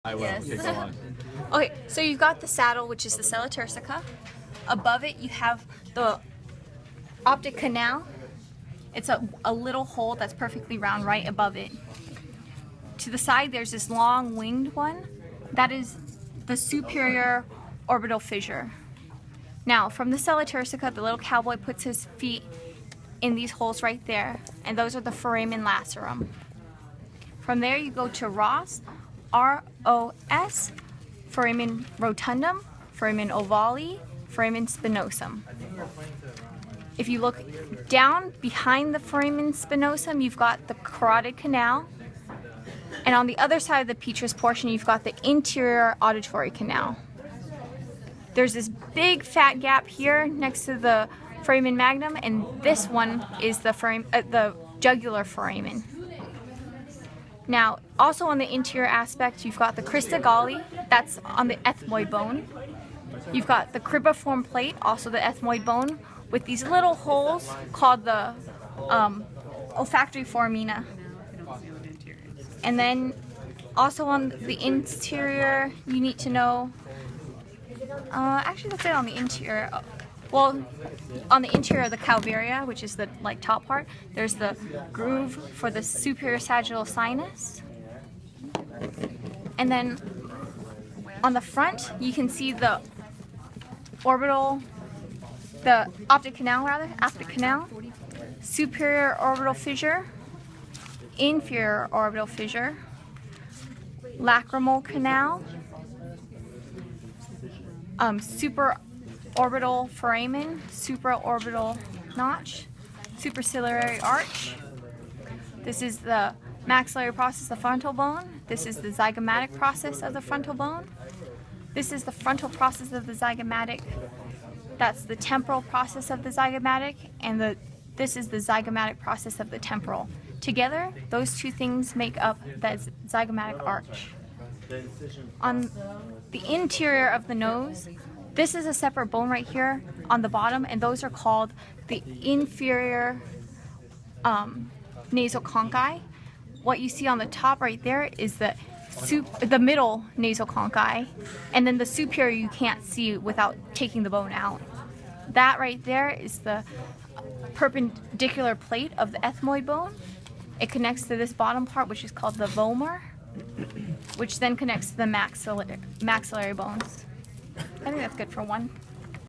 I will. Yes. Okay, go on. Okay, so you've got the saddle, which is the sella turcica. Above it, you have the optic canal. It's a little hole that's perfectly round right above it. To the side, there's this long winged one. That is the superior orbital fissure. Now, from the sella turcica, the little cowboy puts his feet in these holes right there, and those are the foramen lacerum. From there, you go to Ross, R-O-S, foramen rotundum, foramen ovale, foramen spinosum. If you look down behind the foramen spinosum, you've got the carotid canal, and on the other side of the petrous portion, you've got the interior auditory canal. There's this big fat gap here next to the foramen magnum, and this one is the jugular foramen. Now, also on the interior aspect, you've got the crista galli, that's on the ethmoid bone. You've got the cribriform plate, also the ethmoid bone, with these little holes called the olfactory foramina. And then also on the interior, you need to know, actually that's it on the interior. Well, on the interior of the calvaria, which is the top part, there's the groove for the superior sagittal sinus. And then on the front, you can see the optic canal, superior orbital fissure, inferior orbital fissure, lacrimal canal, supraorbital foramen, supraorbital notch, superciliary arch. This is the maxillary process of the frontal bone. This is the zygomatic process of the frontal bone. This is the frontal process of the zygomatic. That's the temporal process of the zygomatic, and this is the zygomatic process of the temporal. Together, those two things make up the zygomatic arch. On the interior of the nose, this is a separate bone right here on the bottom, and those are called the inferior nasal conchae. What you see on the top right there is the middle nasal conchae, and then the superior you can't see without taking the bone out. That right there is the perpendicular plate of the ethmoid bone. It connects to this bottom part, which is called the vomer, which then connects to the maxillary bones. I think that's good for one.